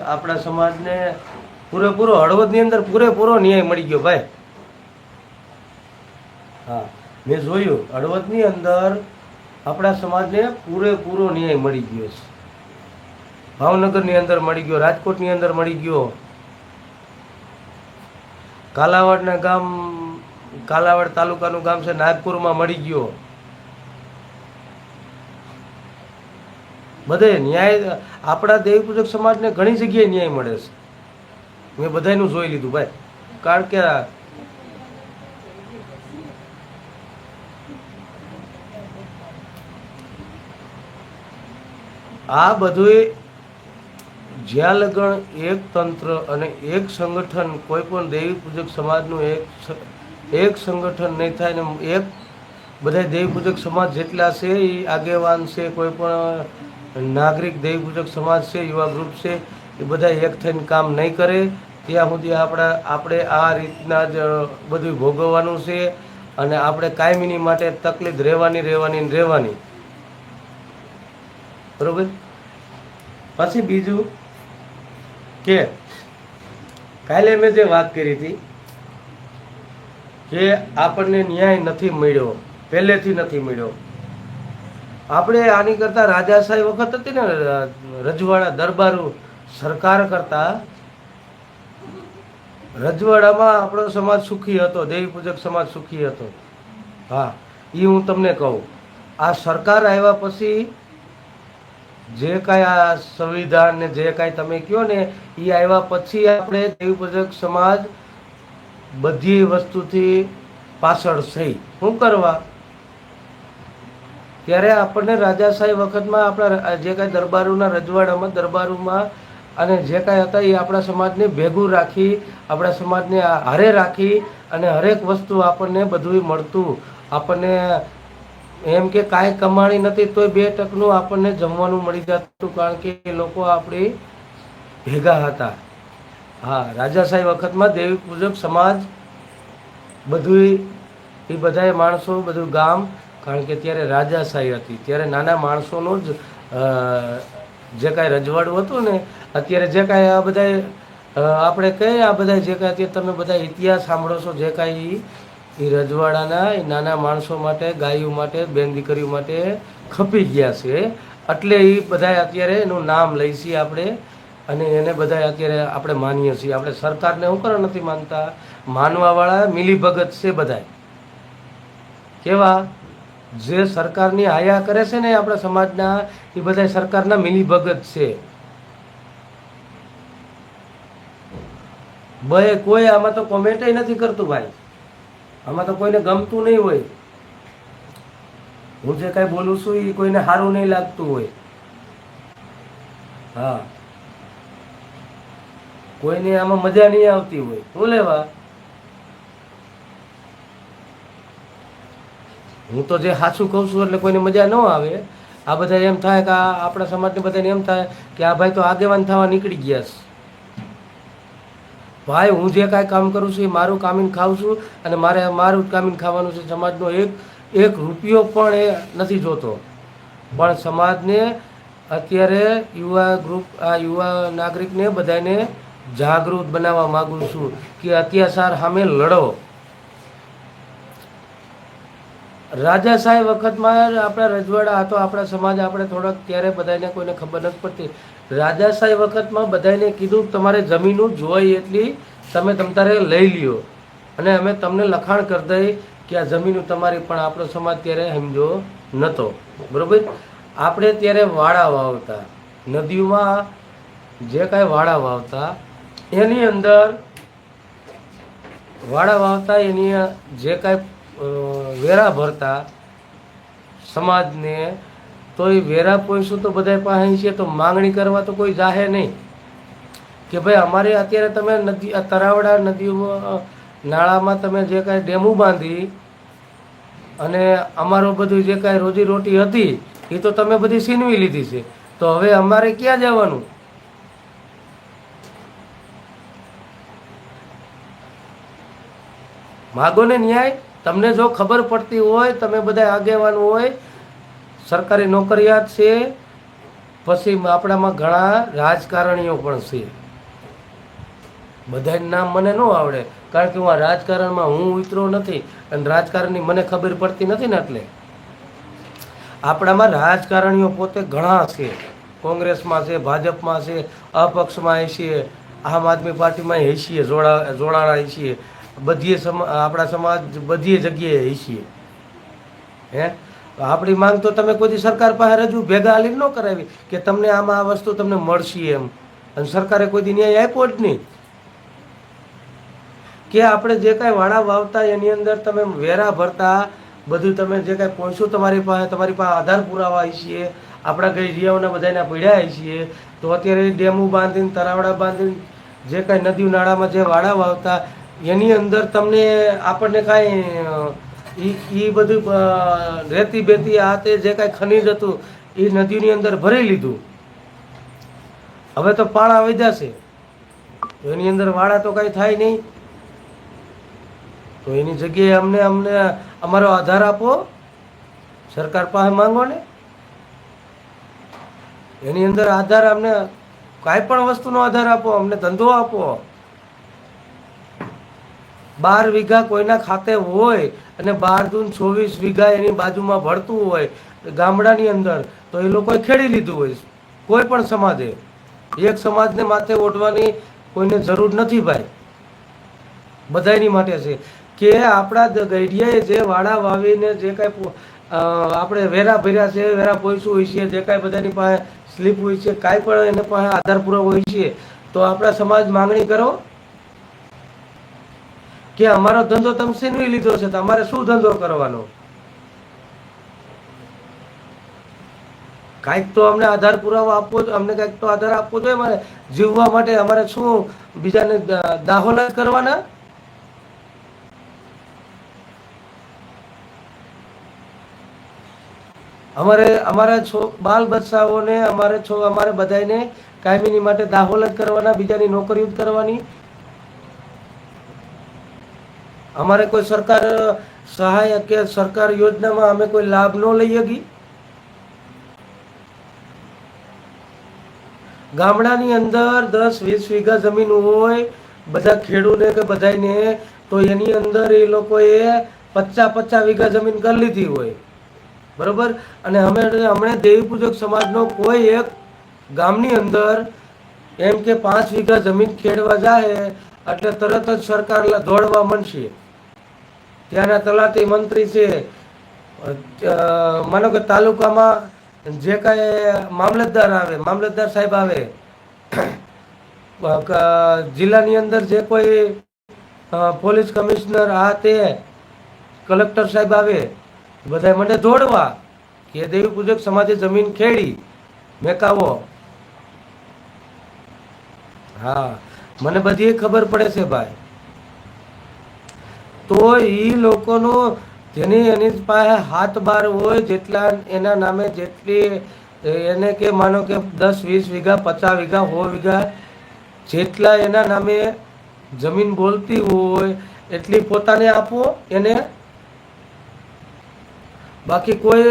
આપણા સમાજને પૂરેપૂરો હળવદની અંદર પૂરેપૂરો ન્યાય મળી ગયો ભાઈ. હા, મેં જોયું હળવદની અંદર આપણા સમાજને પૂરેપૂરો ન્યાય મળી ગયો છે. ભાવનગરની અંદર મળી ગયો, રાજકોટની અંદર મળી ગયો, કાલાવાડના ગામ કાલાવાડ તાલુકાનું ગામ છે, નાગપુરમાં મળી ગયો. બધે ન્યાય આપણા દેવી પૂજક સમાજને ઘણી જગ્યાએ ન્યાય મળે છે. મેં બધાનું જોઈ લીધું ભાઈ. કારણ કે આ બધું જ્યાં લગણ એક તંત્ર અને એક સંગઠન, કોઈ પણ દેવી પૂજક સમાજનું એક સંગઠન નહીં થાય ને એક બધા દેવી પૂજક સમાજ જેટલા છે એ આગેવાન છે, કોઈ પણ નાગરિક દેવી પૂજક સમાજ છે, યુવા ગ્રુપ છે, એ બધા એક થઈને કામ નહીં કરે ત્યાં સુધી આપણે આ રીતના જ બધું ભોગવવાનું છે. અને આપણે કાયમીની માટે તકલીફ રહેવાની. બરોબર. પછી બીજું કે કાલે મેં જે વાત કરી હતી કે આપણને ન્યાય નથી મળ્યો, પહેલેથી નથી મળ્યો. આપણે આની કરતા રાજાશાહી વખત હતી ને, રજવાડા દરબારો સરકાર કરતા રજવાડામાં આપણો સમાજ સુખી હતો, દેવી પૂજક સમાજ સુખી હતો. હા, એ હું તમને કહું. આ સરકાર આવ્યા પછી જે કાંઈ આ સંવિધાન ને જે કાંઈ તમે કહો ને, એ આવ્યા પછી આપણે દેવી પૂજક સમાજ બધી વસ્તુથી પાછળ થઈ. શું કરવા? ત્યારે આપણને રાજાશાહી વખતમાં આપણા જે કાંઈ દરબારોમાં અને જે કાંઈ હતા એ આપણા સમાજને ભેગું રાખી, આપણા સમાજને હારે રાખી અને હરેક વસ્તુ આપણને બધું મળતું. આપણને એમ કે કાંઈ કમાણી નથી તોય 2 ટકનું આપણને જમવાનું મળી જતું, કારણ કે એ લોકો આપણી ભેગા હતા. હા, રાજાશાહી વખતમાં દેવી પૂજક સમાજ બધું એ બધાએ માણસો બધું ગામ, કારણ કે ત્યારે રાજાશાહી હતી, ત્યારે નાના માણસોનું જ જે કાંઈ રજવાડું હતું ને. અત્યારે જે કાંઈ આ બધા આપણે કહીએ, આ બધા જે કાંઈ અત્યારે તમે બધા ઇતિહાસ સાંભળો છો, જે કાંઈ એ રજવાડાના એ નાના માણસો માટે, ગાયો માટે, બેન દીકરીઓ માટે ખપી ગયા છે. એટલે એ બધા અત્યારે એનું નામ લઈ છીએ આપણે, અને એને બધા અત્યારે આપણે માનીએ છીએ. આપણે સરકારને શું કરવા નથી માનતા? માનવાવાળા મિલીભગત છે બધા. કેવા? જે સરકારની હાયા કરે છે ને આપણા સમાજના, એ બધા સરકારના મિલીભગત છે. ભાઈ કોઈ આમાં તો કોમેન્ટ નથી કરતું ભાઈ. આમાં તો કોઈને ગમતું નહીં હોય. હું જે કાંઈ બોલું છું એ કોઈને સારું નહીં લાગતું હોય. હા, કોઈને આમાં મજા નહીં આવતી હોય. શું લેવા? હું તો જે સાચું કહું છું એટલે કોઈને મજા ન આવે. આ બધા એમ થાય કે આપણા સમાજને બધાને એમ થાય કે આ ભાઈ તો આગેવાન થવા નીકળી ગયા છે. ભાઈ, હું જે કાંઈ કામ કરું છું એ મારું કામીને ખાઉં છું, અને મારું જ કામીને ખાવાનું છે. સમાજનો એક રૂપિયો પણ એ નથી જોતો. પણ સમાજને અત્યારે યુવા નાગરિકને બધાને જાગૃત બનાવવા માગું છું કે અત્યાચાર સામે લડો. રાજાશાહી વખતમાં આપણા રજવાડા હતો, આપણા સમાજ, આપણે થોડાક ત્યારે બધાને કોઈને ખબર નથી પડતી. રાજાશાહી વખતમાં બધાને કીધું તમારે જમીનું જોઈએ એટલી તમે તમારે લઈ લ્યો, અને અમે તમને લખાણ કરી દઈ કે આ જમીનું તમારી. પણ આપણો સમાજ ત્યારે સમજો નહોતો. બરોબર. આપણે ત્યારે વાડા વાવતા, નદીઓમાં જે કાંઈ વાડા વાવતા એની અંદર એની જે કાંઈ વેરા ભરતા સમાજને, તો એ વેરા પૈસું તો બધા પાસે છે, તો માંગણી કરવા તો કોઈ જાહે નહીં કે ભાઈ અમારે અત્યારે તમે તરાવડા નદીઓમાં, નાળામાં તમે જે કાંઈ ડેમો બાંધી અને અમારું બધું જે કાંઈ રોજીરોટી હતી એ તો તમે બધી છીનવી લીધી છે, તો હવે અમારે ક્યાં જવાનું? માગો ને ન્યાય. તમને જો ખબર પડતી હોય, તમે બધા આગેવાન હોય, સરકારી નોકરિયાત છે, પછી આપણામાં ઘણા રાજકારણીઓ પણ છે. બધાનું નામ મને ન આવડે, કારણ કે હું આ રાજકારણમાં ઉતરો નથી અને રાજકારણની મને ખબર પડતી નથી ને. એટલે આપણામાં રાજકારણીઓ પોતે ઘણા છે. કોંગ્રેસમાં છે, ભાજપમાં છે, અપક્ષમાં છીએ, આમ આદમી પાર્ટીમાં છીએ, જોડાણા છીએ, બધીએ આપણા સમાજ બધીએ જગ્યાએ છીએ. હે આપણી માંગ તો તમે કોઈ સરકાર પાસે રજૂ ભેગા હાલી ન કરાવી કે તમને આમાં આ વસ્તુ તમને મળશે એમ, અને સરકારે કોઈ દી ન્યાય આપ્યો જ નહીં. કે આપણે જે કાંઈ વાડા વાવતા એની અંદર તમે વેરા ભરતા બધું તમે જે કાંઈ પહોંચ્યું તમારી પાસે આધાર પુરાવા છીએ, આપણા કઈ રિયાઓના બધાના પડ્યા છીએ. તો અત્યારે ડેમો બાંધીને તરાવડા બાંધીને જે કાંઈ નદીઓ નાળામાં જે વાડા વાવતા એની અંદર તમને આપણને કાંઈ એ બધું રેતી બેતી આ તે જે કાંઈ ખનીજ હતું એ નદીની અંદર ભરી લીધું. હવે તો પાણા આવી જશે તો એની અંદર વાડા તો કાંઈ થાય નહીં. તો એની જગ્યાએ અમને અમારો આધાર આપો, સરકાર પાસે માંગો ને. એની અંદર આધાર અમને કાંઈ પણ વસ્તુનો આધાર આપો, અમને ધંધો આપો. 12 વીઘા કોઈના ખાતે હોય અને 12 દૂન 24 વીઘા એની બાજુમાં ભળતું હોય ગામડાની અંદર, તો એ લોકોએ ખેડી લીધું હોય. કોઈ પણ સમાજે એક સમાજને માથે ઓઢવાની કોઈને જરૂર નથી ભાઈ, બધાની માટે છે. કે આપણા ગઈડિયાએ જે વાડા વાવીને જે કાંઈ આપણે વેરા ભર્યા છે, વેરા પોઈશું હોય છે, જે કાંઈ બધાની પાસે સ્લીપ હોય છે, કાંઈ પણ એને પાસે આધાર પુરાવો હોય છે, તો આપણા સમાજ માંગણી કરો કે અમારો ધંધો તમે છીનવી લીધો છે, તમારે શું ધંધો કરવાનો? કાંઈક તો અમને આધાર પુરાવો આપવો, અમને કાંઈક તો આધાર આપવો જોઈએ. અમારે જીવવા માટે અમારે શું બીજાને દાહોલા કરવાના? અમારા બાલ બચ્ચાઓને અમારે બધાને કાયમીની માટે દાહોલ જ કરવાના, બીજાની નોકરીઓ જ કરવાની? અમારે કોઈ સરકાર સહાય કે સરકાર યોજનામાં અમે કોઈ લાભ ન લઈ શકી? ગામડાની અંદર 10-20 વીઘા જમીન હોય બધા ખેડૂને કે બધાને, તો એની અંદર એ લોકોએ 50 વીઘા જમીન કરી લીધી હોય, બરોબર. અને હમણાં દેવી પૂજક સમાજનો કોઈ એક ગામની અંદર એમ કે 5 વીઘા જમીન ખેડવા જાય એટલે તરત જ સરકાર દોડવા માંડશે. ત્યાંના તલાટી મંત્રી છે, માનો કે તાલુકામાં જે કાંઈ મામલતદાર સાહેબ આવે, જિલ્લાની અંદર જે કોઈ પોલીસ કમિશનર આ તે કલેક્ટર સાહેબ આવે, બધા મને દોડવા કે દેવી પૂજક સમાજે જમીન ખેડી મેકાવો. હા, મને બધી ખબર પડે છે ભાઈ. તો એ લોકોનો જેની એની પાસે હાથ બાર હોય, જેટલા એના નામે જેટલી એને કે માનો કે 10-20 વીઘા 50 વીઘા 100 વીઘા જેટલા એના નામે જમીન બોલતી હોય એટલી પોતાને આપો એને. બાકી કોઈ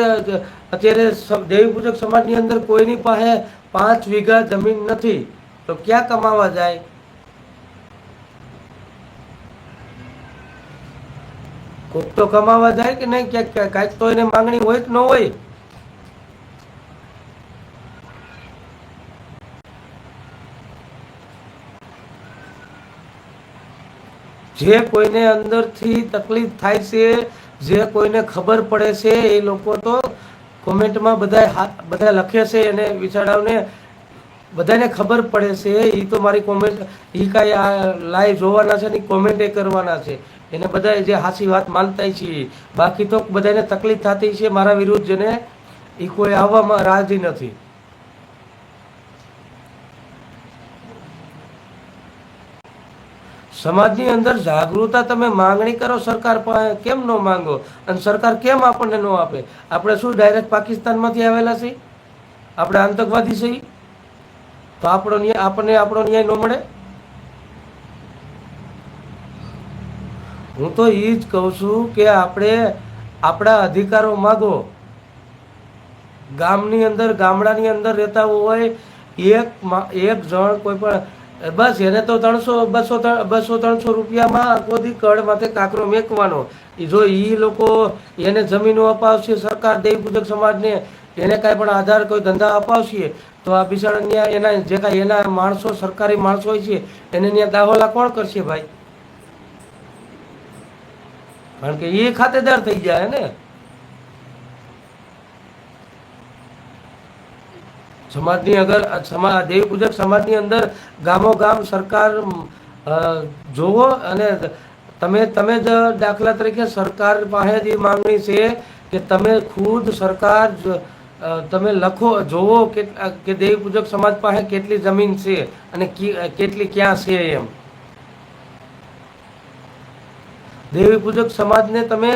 અત્યારે દેવી પૂજક સમાજની અંદર કોઈની પાસે 5 વીઘા જમીન નથી, તો ક્યાં કમાવા જાય? કોક તો કમાવા જાય કે નહીં? ક્યાંક કાંઈક તો એને માંગણી હોય કે ન હોય? જે કોઈને અંદરથી તકલીફ થાય છે, જે કોઈને ખબર પડે છે, એ લોકો તો કોમેન્ટમાં બધા લખે છે, એને વિચારાવને બધાને ખબર પડે છે. એ તો મારી કોમેન્ટ એ કાંઈ લાઈવ જોવાના છે ને કોમેન્ટ કરવાના છે, એને બધા જે હાચી વાત માનતા છે. બાકી તો બધાને તકલીફ થતી છે મારા વિરુદ્ધ, જેને એ કોઈ આવવામાં રાજી નથી. સમાજની અંદર જાગૃતતા તમે માંગણી કરો, સરકાર પાસે કેમ ન માંગો? અને સરકાર કેમ આપણને ન આપે? આપણે શું ડાયરેક્ટ પાકિસ્તાનમાંથી આવેલા છીએ? આપણે આતંકવાદી છીએ? તો આપણને આપણો ન્યાય ન મળે? હું તો એ જ કહું છું કે આપણે આપણા અધિકારો માગો. ગામની અંદર ગામડાની અંદર રહેતા હોય એક જણ કોઈ પણ, બસ એને તો 200-300 રૂપિયામાં કોદી કડ માથે કાંકરો મેકવાનો. જો એ લોકો એને જમીનો અપાવશે સરકાર દેવી પૂજક સમાજને, એને કાંઈ પણ આધાર કોઈ ધંધા અપાવશે, તો આ બિચારા એના જે કાંઈ એના માણસો સરકારી માણસો હોય છે એને ત્યાં દાહોલા કોણ કરશે ભાઈ? કારણ કે એ ખાતેદાર થઈ જાય ને. સમાજની અગર દેવી પૂજક સમાજની અંદર ગામો ગામ સરકાર જોવો અને તમે તમે જ દાખલા તરીકે સરકાર પાસે જે માંગણી છે કે તમે ખુદ સરકાર તમે લખો જોવો કે દેવી પૂજક સમાજ પાસે કેટલી જમીન છે અને કેટલી ક્યાં છે એમ. દેવી પૂજક સમાજને તમે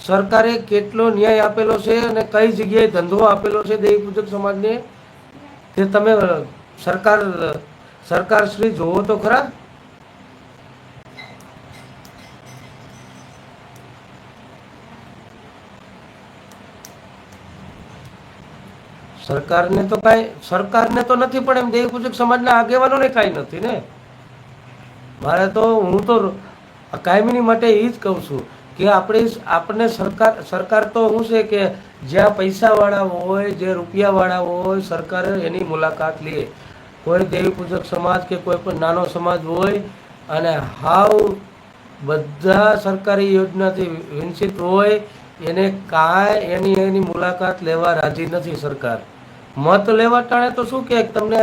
સરકારે કેટલો ન્યાય આપેલો છે અને કઈ જગ્યાએ ધંધો આપેલો છે દેવી પૂજક સમાજને તે તમે સરકાર શ્રી જોવો તો ખરા. સરકારને તો નથી પણ એમ દેવી પૂજક સમાજના આગેવાનોને કાંઈ નથી ને. મારે તો હું તો કાયમીની માટે એ જ કહું છું કે આપણને સરકાર તો શું છે કે જ્યાં પૈસાવાળા હોય જે રૂપિયાવાળા હોય સરકાર એની મુલાકાત લે. કોઈ દેવી પૂજક સમાજ કે કોઈ પણ નાનો સમાજ હોય અને હાવ બધા સરકારી યોજનાથી વંચિત હોય એને કાંઈ એની મુલાકાત લેવા રાજી નથી સરકાર. મત લેવા ટાણે તો શું કે તમને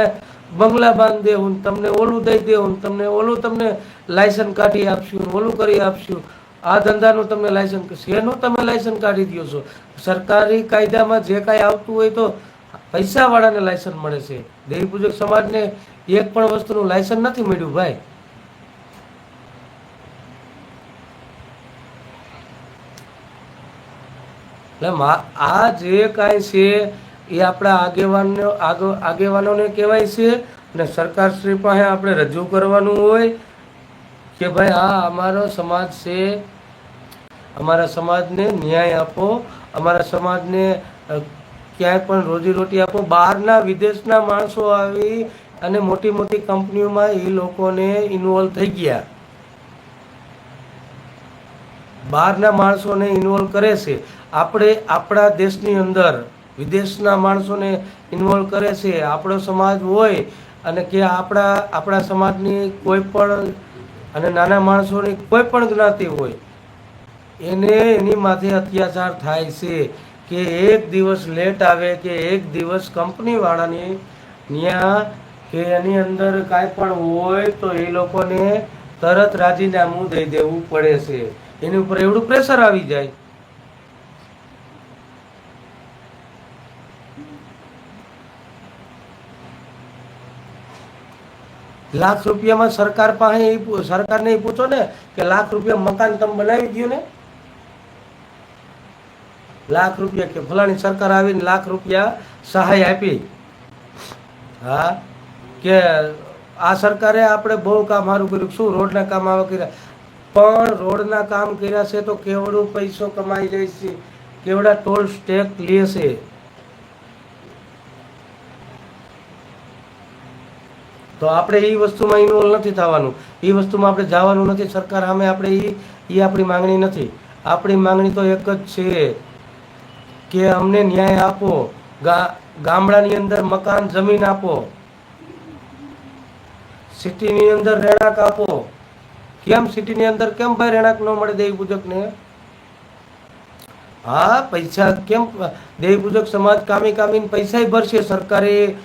બંગલા બાંધી દેવું, તમને ઓલું દઈ દેવું, તમને લાયસન્સ કાઢી આપશું, ઓલું કરી આપશું, આ ધંધાનું તમને લાયસન્સ, શેનું તમે લાયસન્સ કાઢી દો છો. સરકારી કાયદામાં જે કાંઈ આવતું હોય તો પૈસાવાળાને લાયસન્સ મળે છે. દેવી પૂજક સમાજને એક પણ વસ્તુનું લાયસન્સ નથી મળ્યું ભાઈ. એટલે આ જે કાંઈ છે એ આપણા આગેવાનોને કહેવાય છે અને સરકારશ્રી પાસે આપણે રજૂ કરવાનું હોય કે ભાઈ આ અમારો સમાજ છે, અમારા સમાજને ન્યાય આપો, અમારા સમાજને ક્યાંય પણ રોજીરોટી આપો. બહારના વિદેશના માણસો આવી અને મોટી મોટી કંપનીઓમાં એ લોકોને ઇન્વોલ્વ થઈ ગયા, બહારના માણસોને ઇન્વોલ્વ કરે છે. આપણે આપણા દેશની અંદર વિદેશના માણસોને ઇન્વોલ્વ કરે છે. આપણો સમાજ હોય અને કે આપણા સમાજની કોઈ પણ અને નાના માણસોની કોઈ પણ જ્ઞાતિ હોય એની માથે અત્યાચાર થાય છે કે એક દિવસ લેટ આવે કે એક દિવસ કંપનીવાળાની ત્યાં કે એની અંદર કાંઈ પણ હોય તો એ લોકોને તરત રાજીનામું દઈ દેવું પડે છે. એની ઉપર એવડું પ્રેશર આવી જાય. લાખ રૂપિયામાં સરકારને પૂછો ને કે લાખ રૂપિયા મકાન તમે બનાવી દો ને, લાખ રૂપિયા કે ફલાણી સરકાર આવીને લાખ રૂપિયા સહાય આપી. હા કે આ સરકારે આપણે બહુ કામ સારું કર્યું, શું રોડના કામ આવા કર્યા, પણ રોડના કામ કર્યા છે તો કેવડો પૈસો કમાઈ જાય છે, કેવડા ટોલ ટેક્સ લે છે. તો આપણે એ વસ્તુમાં ઇન્વોલ્વ નથી થવાનું, એ વસ્તુમાં આપણે જવાનું નથી. સરકાર સામે આપણે એ આપણી માંગણી નથી. આપણી માંગણી તો એક જ છે કે અમને ન્યાય આપો, ગામડાની અંદર મકાન જમીન આપો, સિટીની અંદર રહેણાંક આપો. કેમ સિટીની અંદર કેમ ભાઈ રહેણાંક ન મળે દેવી પૂજકને? હા પૈસા કેમ દેવી પૂજક સમાજ કામીને પૈસા ભરશે, સરકારે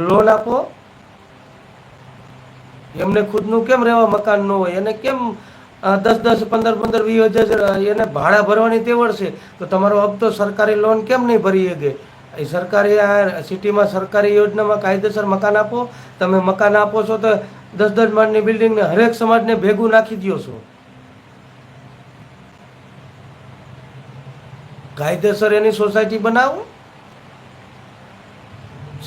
લોન આપો. એમને ખુદનું કેમ રહેવા મકાન ન હોય? એને કેમ 10-10, 15-15, 20,000 એને ભાડા ભરવાની તેવડ છે તો તમારો હપ્તો સરકારી લોન કેમ નહીં ભરી શકે? એ સરકારી આ સિટીમાં સરકારી યોજનામાં કાયદેસર મકાન આપો. તમે મકાન આપો છો તો 10-10 માળની બિલ્ડિંગને હરેક સમાજને ભેગું નાખી દો છો. કાયદેસર એની સોસાયટી બનાવો,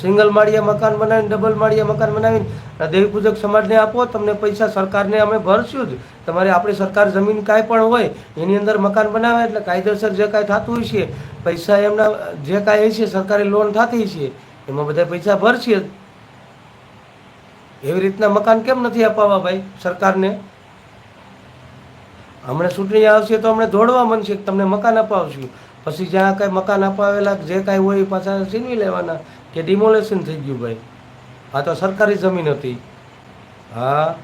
સિંગલ માળિયા મકાન બનાવીને ડબલ માળિયા મકાન બનાવીને દેવી પૂજક સમાજને આપો. તમને પૈસા સરકારને અમે ભરશું જ. તમારે આપણી સરકાર જમીન કાંઈ પણ હોય એની અંદર મકાન બનાવે એટલે કાયદેસર જે કાંઈ થતું હોય છે પૈસા એમના જે કાંઈ છે સરકારી લોન થતી છે એમાં બધા પૈસા ભરશે જ. એવી રીતના મકાન કેમ નથી અપાવવા ભાઈ સરકારને? હમણાં ચૂંટણી આવશે તો હમણાં દોડવા માંડશે કે તમને મકાન અપાવશું. પછી જ્યાં કાંઈ મકાન અપાવેલા જે કાંઈ હોય એ પાછા છીનવી લેવાના કે ડિમોલેશન થઈ ગયું ભાઈ. આ તો સરકારી જમીન હતી. હા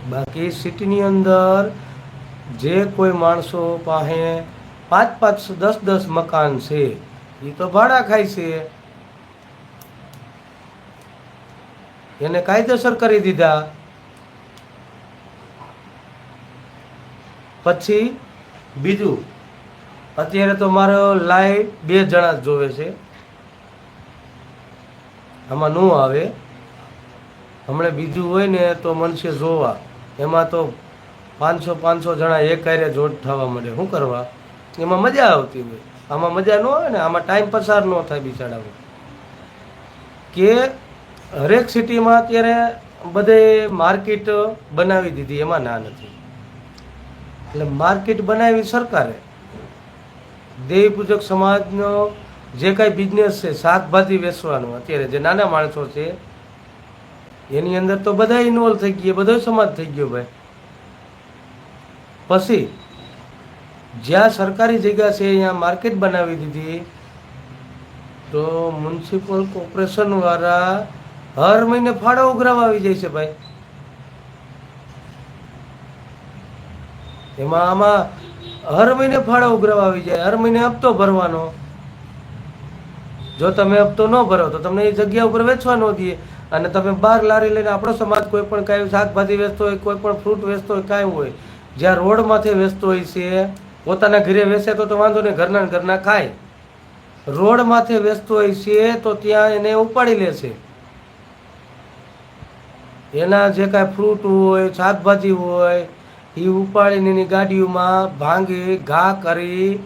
બાકી સિટીની અંદર જે કોઈ માણસો પાસે 5-5, 10-10 મકાન છે એ તો ભાડા ખાય છે, એને કાયદેસર કરી દીધા. પછી બીજું, અત્યારે તો મારો લાઈવ 2 જણા જ જોવે છે, આમાં ન આવે. હમણાં બીજું હોય ને તો મનશે જોવા, એમાં તો 500 જણા એક હારે જોડ થવા મળે. શું કરવા? એમાં મજા આવતી હોય, આમાં મજા ન આવે ને, આમાં ટાઈમ પસાર ન થાય બિચારાઓ. કે હરેક સિટીમાં અત્યારે બધે માર્કેટ બનાવી દીધી, એમાં ના નથી. એટલે માર્કેટ બનાવી સરકારે. દેવી પૂજક સમાજનો જે કાંઈ બિઝનેસ છે, શાકભાજી વેચવાનું, અત્યારે જે નાના માણસો છે એની અંદર તો બધા ઇન્વોલ્વ થઈ ગયા, બધો સમાજ થઈ ગયો ભાઈ. પછી જ્યાં સરકારી જગ્યા છે અહીંયા માર્કેટ બનાવી દીધી, તો મ્યુનિસિપલ કોર્પોરેશન વાળા હર મહિને ફાળો ઉઘરાવા આવી જાય છે ભાઈ. આમાં હર મહિને ફાળો ઉઘરાવા આવી જાય, હર મહિને હપ્તો ભરવાનો. જો તમે હપ્તો ન ભરો તો તમને એ જગ્યા ઉપર વેચવા ન દે, અને તમે બહાર લારી લઈને, આપણો સમાજ કોઈ પણ કાંઈ શાકભાજી વેચતો હોય, કોઈ પણ ફ્રૂટ વેચતો હોય, કાંઈ હોય, જ્યાં રોડ માથે વેચતો હોય છે, પોતાના ઘરે વેચે તો વાંધો નહીં, ઘરના ખાય. રોડ માથે વેચતો હોય છે તો ત્યાં એને ઉપાડી લે છે. એના જે કાંઈ ફ્રૂટ હોય, શાકભાજી હોય, એ ઉપાડીને એની ગાડીઓમાં ભાંગી ઘા કરી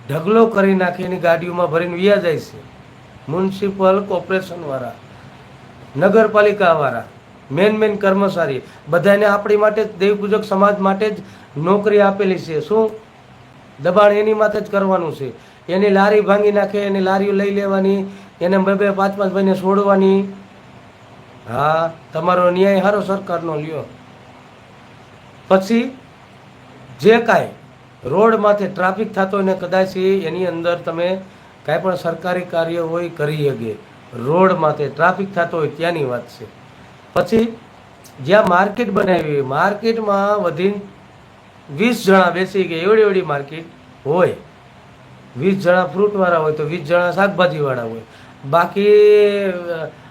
ઢગલો કરી નાખી, એની ગાડીઓમાં ભરીને વ્યા જાય છે. મ્યુનિસિપલ કોર્પોરેશન વાળા, નગરપાલિકા વાળા, મેન કર્મચારી બધાને આપણી માટે જ, દેવી પૂજક સમાજ માટે જ નોકરી આપેલી છે. શું દબાણ એની માથે જ કરવાનું છે. એની લારી ભાંગી નાખે, એની લારીઓ લઈ લેવાની, એને 2-5 મહિને છોડવાની. હા, તમારો ન્યાય સારો સરકારનો લ્યો. પછી જે કાંઈ રોડ માથે ટ્રાફિક થતો હોય ને, કદાચ એની અંદર તમે કાંઈ પણ સરકારી કાર્ય હોય કરી શકે. રોડ માથે ટ્રાફિક થતો હોય ત્યાંની વાત છે. પછી જ્યાં માર્કેટ બનાવી હોય, માર્કેટમાં વધીને 20 જણા બેસી ગયા, એવડી માર્કેટ હોય. 20 જણા ફ્રૂટવાળા હોય તો 20 જણા શાકભાજીવાળા હોય. બાકી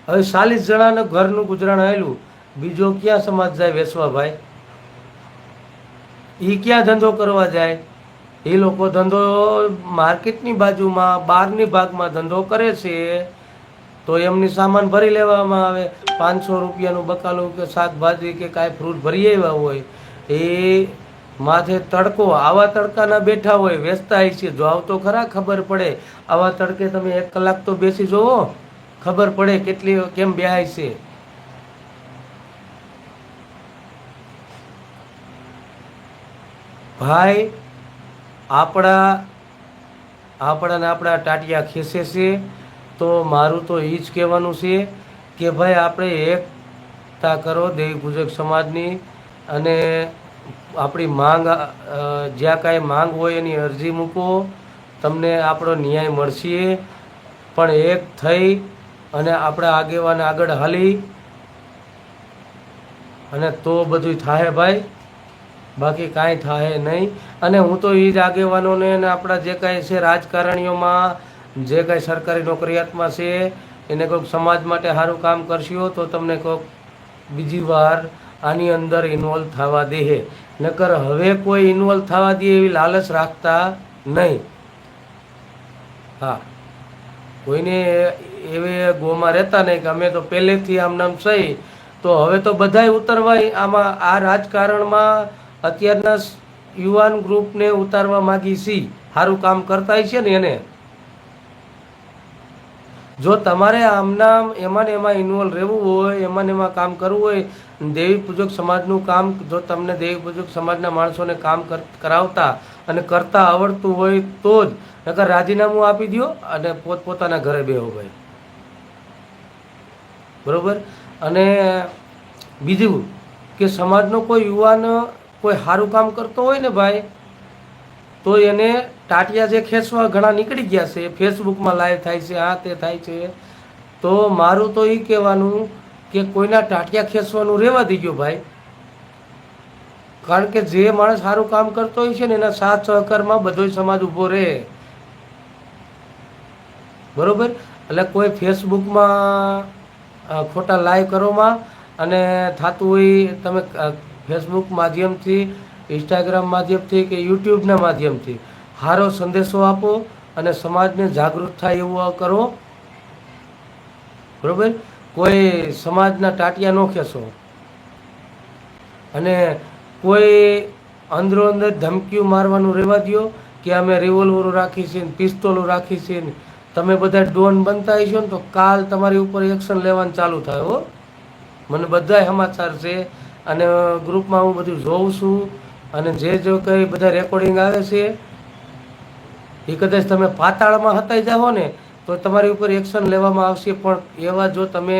હવે 40 જણાને ઘરનું ગુજરાન આવેલું, બીજો ક્યાં સમાજ જાય વેચવા ભાઈ? એ ક્યાં ધંધો કરવા જાય? એ લોકો ધંધો માર્કેટની બાજુમાં, બહારની ભાગમાં ધંધો કરે છે, તો એમની સામાન ભરી લેવામાં આવે. 500 રૂપિયાનું બકાલું કે શાકભાજી કે કાંઈ ફ્રૂટ ભરી આવ્યા હોય, એ માથે તડકો, આવા તડકાના બેઠા હોય, વેચતા હોય છે. જો આવતો ખરા, ખબર પડે. આવા તડકે તમે 1 કલાક તો બેસી જોવો, ખબર પડે કેટલી કેમ બેહાય છે. ભાઈ આપણા ટાટિયા ખેંચે છે. તો મારું તો એ જ કહેવાનું છે કે ભાઈ આપણે એકતા કરો દેવી પૂજક સમાજની, અને આપણી માંગ, જ્યાં કાંઈ માંગ હોય એની અરજી મૂકો, તમને આપણો ન્યાય મળશે. પણ એક થઈ અને આપણા આગેવાન આગળ હાલી અને તો બધું થાય ભાઈ, બાકી કાંઈ થાય નહીં. અને હું તો એ જ આગેવાનોને અને આપણા જે કાંઈ છે રાજકારણીઓમાં, જે કાંઈ સરકારી નોકરિયાતમાં છે, એને કોઈક સમાજ માટે સારું કામ કરશો તો તમને કોઈક બીજી વાર આની અંદર ઇન્વોલ્વ થવા દે. નકર હવે કોઈ ઇન્વોલ્વ થવા દે એવી લાલચ રાખતા નહીં. હા, કોઈને એવી ગોમાં રહેતા નહીં કે અમે તો પહેલેથી આમ નામ સહી. તો હવે તો બધાય ઉતરવા આમાં, આ રાજકારણમાં અત્યારના યુવાન ગ્રુપને ઉતારવા માગી છી. સારું કામ કરતા છે ને એને. જો તમારે આમનામ એમાં ઇન્વોલ્વ રહેવું હોય, એમાં કામ કરવું હોય, દેવી પૂજક સમાજનું કામ, જો તમને દેવી પૂજક સમાજના માણસોને કામ કરાવતા અને કરતા આવડતું હોય તો જ, નકર રાજીનામું આપી દો અને પોતપોતાના ઘરે બેહો ભાઈ. બરોબર? અને બીજું કે સમાજનો કોઈ યુવાન કોઈ સારું કામ કરતો હોય ને ભાઈ, તો એને ટાટિયા જે ખેંચવા ઘણા નીકળી ગયા છે, ફેસબુકમાં લાઈવ થાય છે, આ તે થાય છે, તો મારું તો એ કહેવાનું કે કોઈના ટાટિયા ખેંચવાનું રહેવા દીજો ભાઈ. કારણ કે જે માણસ સારું કામ કરતો હોય છે ને એના સાથ સહકારમાં બધો સમાજ ઊભો રહે. બરોબર. એટલે કોઈ ફેસબુકમાં ખોટા લાઈવ કરોમાં અને થતું હોય તમે ફેસબુક માધ્યમથી, ઇન્સ્ટાગ્રામ માધ્યમથી કે યુટ્યુબના માધ્યમથી સારો સંદેશો આપો અને સમાજને જાગૃત થાય એવું કરો. બરોબર. કોઈ સમાજના ટાટિયા ન ખેંચો અને કોઈ અંદરો અંદર ધમકીઓ મારવાનું રહેવા દો કે અમે રિવોલ્વરો રાખી છે ને પિસ્તોલો રાખી છે ને તમે બધા ડોન બનતા હશો ને તો કાલ તમારી ઉપર એક્શન લેવાનું ચાલુ થાય. હો, મને બધા સમાચાર છે અને ગ્રુપમાં હું બધું જોઉં છું અને જે કંઈ બધા રેકોર્ડિંગ આવે છે એ કદાચ તમે પાતાળમાં હતાઈ જાઓ ને તો તમારી ઉપર એક્શન લેવામાં આવશે. પણ એવા જો તમે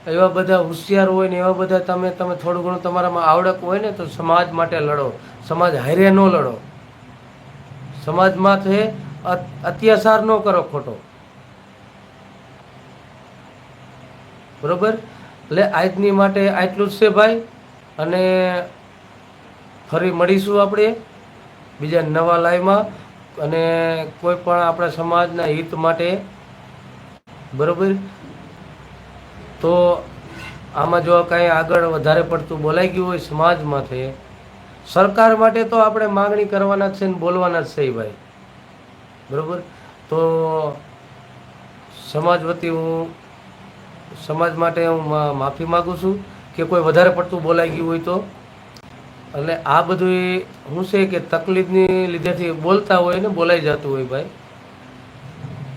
એવા બધા હોશિયાર હોય ને એવા બધા તમે થોડું ઘણું તમારામાં આવડત હોય ને તો સમાજ માટે લડો. સમાજ હારે ન લડો. સમાજમાં અત્યાચાર ન કરો ખોટો. બરોબર. એટલે આજની માટે આટલું જ છે ભાઈ. અને ફરી મળીશું આપણે બીજા નવા લાઈવમાં અને કોઈ પણ આપણા સમાજના હિત માટે. બરોબર. તો આમાં જો કાંઈ આગળ વધારે પડતું બોલાઈ ગયું હોય સમાજમાંથી, સરકાર માટે તો આપણે માગણી કરવાના જ છે ને બોલવાના જ છે ભાઈ. બરોબર. તો સમાજ વતી હું સમાજ માટે હું માફી માગું છું કે કોઈ વધારે પડતું બોલાઈ ગયું હોય તો. એટલે આ બધું શું છે કે તકલીફની લીધેથી બોલતા હોય ને બોલાઈ જતું હોય ભાઈ.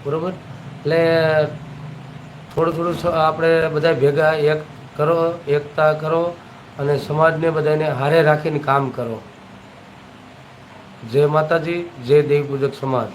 બરોબર. એટલે થોડું આપણે બધા ભેગા એક કરો, એકતા કરો અને સમાજને બધાને હારે રાખીને કામ કરો. જય માતાજી, જય દેવી પૂજક સમાજ.